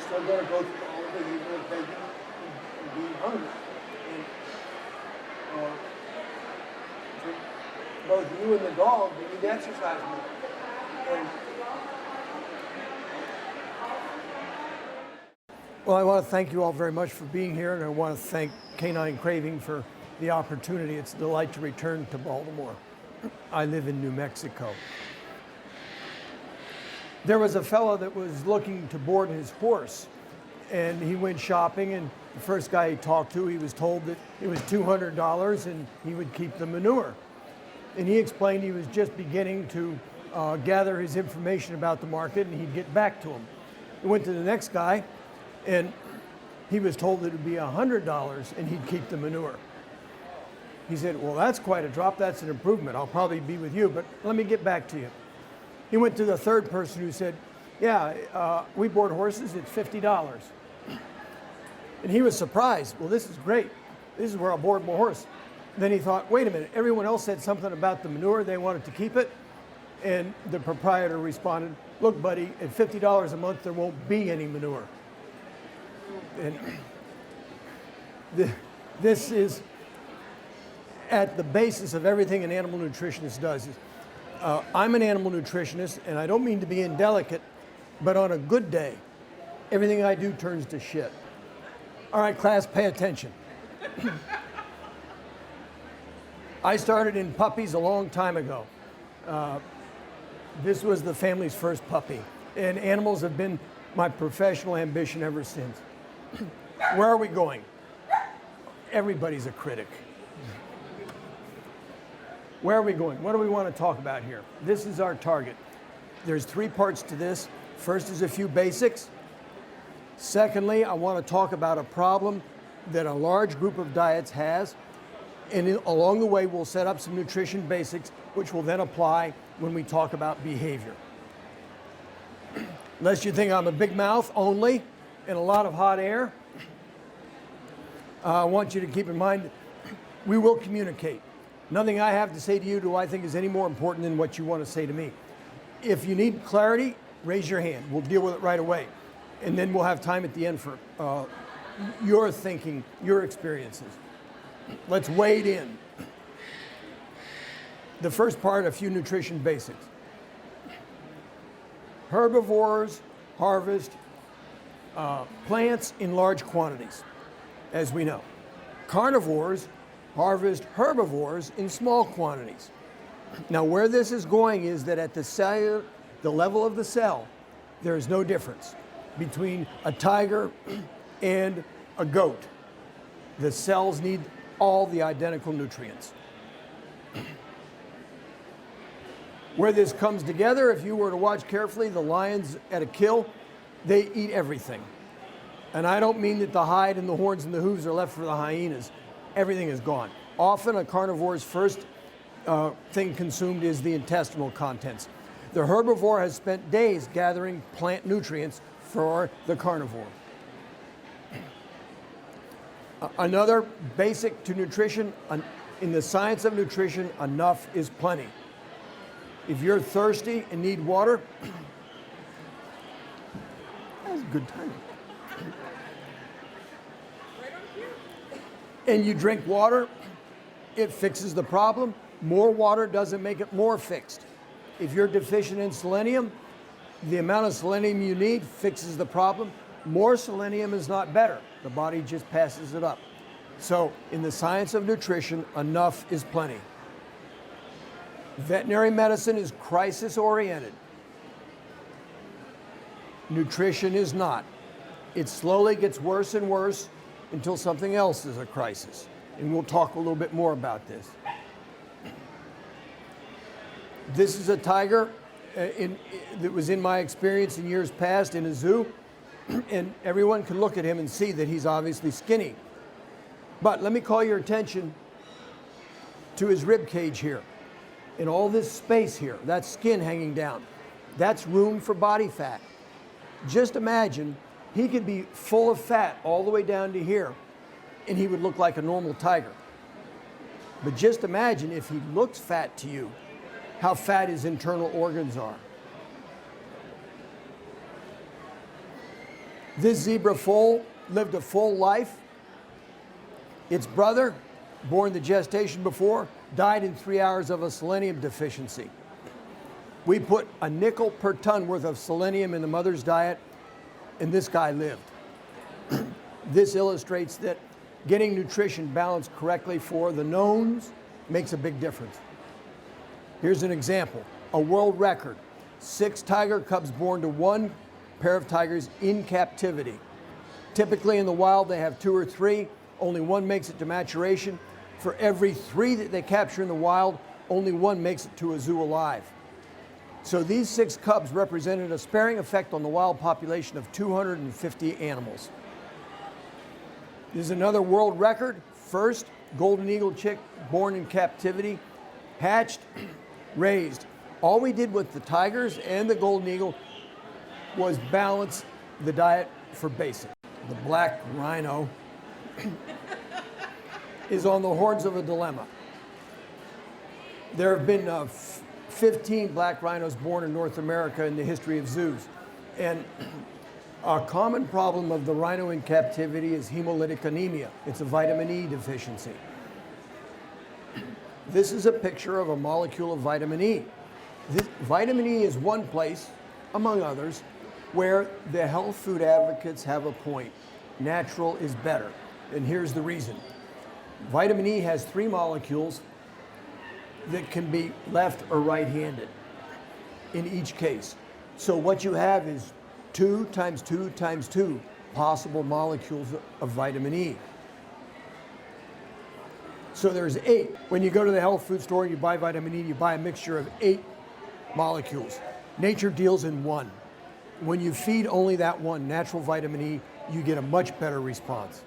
still going to go through all of the evil of begging and being hungry. And for both you and the dog, you need to exercise more. And, well, I want to thank you all very much for being here, and I want to thank K-9 Kraving for the opportunity. It's a delight to return to Baltimore. I live in New Mexico. There was a fellow that was looking to board his horse, and he went shopping, and the first guy he talked to, he was told that it was $200 and he would keep the manure. And he explained he was just beginning to gather his information about the market, and he'd get back to him. He went to the next guy, and he was told that it would be $100 and he'd keep the manure. He said, well, that's quite a drop. That's an improvement. I'll probably be with you, but let me get back to you. He went to the third person who said, yeah, we board horses, it's $50. And he was surprised. Well, this is great. This is where I'll board my horse. Then he thought, wait a minute, everyone else said something about the manure. They wanted to keep it. And the proprietor responded, look, buddy, at $50 a month, there won't be any manure. And this is at the basis of everything an animal nutritionist does. I'm an animal nutritionist, and I don't mean to be indelicate, but on a good day, everything I do turns to shit. All right, class, pay attention. I started in puppies a long time ago. This was the family's first puppy, and animals have been my professional ambition ever since. Where are we going? Everybody's a critic. Where are we going? What do we want to talk about here? This is our target. There's 3 parts to this. First is a few basics. Secondly, I want to talk about a problem that a large group of diets has. And along the way, we'll set up some nutrition basics, which will then apply when we talk about behavior. Unless you think I'm a big mouth only and a lot of hot air, I want you to keep in mind, we will communicate. Nothing I have to say to you do I think is any more important than what you want to say to me. If you need clarity, raise your hand. We'll deal with it right away. And then we'll have time at the end for your thinking, your experiences. Let's wade in. The first part, a few nutrition basics. Herbivores harvest plants in large quantities, as we know. Carnivores harvest herbivores in small quantities. Now, where this is going is that at the level of the cell, there is no difference between a tiger and a goat. The cells need all the identical nutrients. Where this comes together, if you were to watch carefully, the lions at a kill, they eat everything. And I don't mean that the hide and the horns and the hooves are left for the hyenas. Everything is gone. Often a carnivore's first thing consumed is the intestinal contents. The herbivore has spent days gathering plant nutrients for the carnivore. Another basic to nutrition, in the science of nutrition, enough is plenty. If you're thirsty and need water, that's a good timing. And you drink water, it fixes the problem. More water doesn't make it more fixed. If you're deficient in selenium, the amount of selenium you need fixes the problem. More selenium is not better. The body just passes it up. So in the science of nutrition, enough is plenty. Veterinary medicine is crisis-oriented. Nutrition is not. It slowly gets worse and worse until something else is a crisis. And we'll talk a little bit more about this. This is a tiger that was in my experience in years past in a zoo. And everyone can look at him and see that he's obviously skinny. But let me call your attention to his rib cage here. And all this space here, that skin hanging down, that's room for body fat. Just imagine he could be full of fat all the way down to here, and he would look like a normal tiger. But just imagine if he looks fat to you, how fat his internal organs are. This zebra foal lived a full life. Its brother, born the gestation before, died in 3 hours of a selenium deficiency. We put a nickel per ton worth of selenium in the mother's diet, and this guy lived. This illustrates that getting nutrition balanced correctly for the knowns makes a big difference. Here's an example, a world record. 6 tiger cubs born to 1 pair of tigers in captivity. Typically in the wild they have 2 or 3, only 1 makes it to maturation. For every 3 that they capture in the wild, only 1 makes it to a zoo alive. So these 6 cubs represented a sparing effect on the wild population of 250 animals. This is another world record. First golden eagle chick born in captivity, hatched, raised. All we did with the tigers and the golden eagle was balance the diet for basic. The black rhino is on the horns of a dilemma. There have been 15 black rhinos born in North America in the history of zoos. And a common problem of the rhino in captivity is hemolytic anemia. It's a vitamin E deficiency. This is a picture of a molecule of vitamin E. Vitamin E is one place, among others, where the health food advocates have a point. Natural is better. And here's the reason. Vitamin E has 3 molecules that can be left or right-handed in each case. So what you have is 2 times 2 times 2 possible molecules of vitamin E. So there's 8. When you go to the health food store and you buy vitamin E, you buy a mixture of 8 molecules. Nature deals in 1. When you feed only that 1 natural vitamin E, you get a much better response.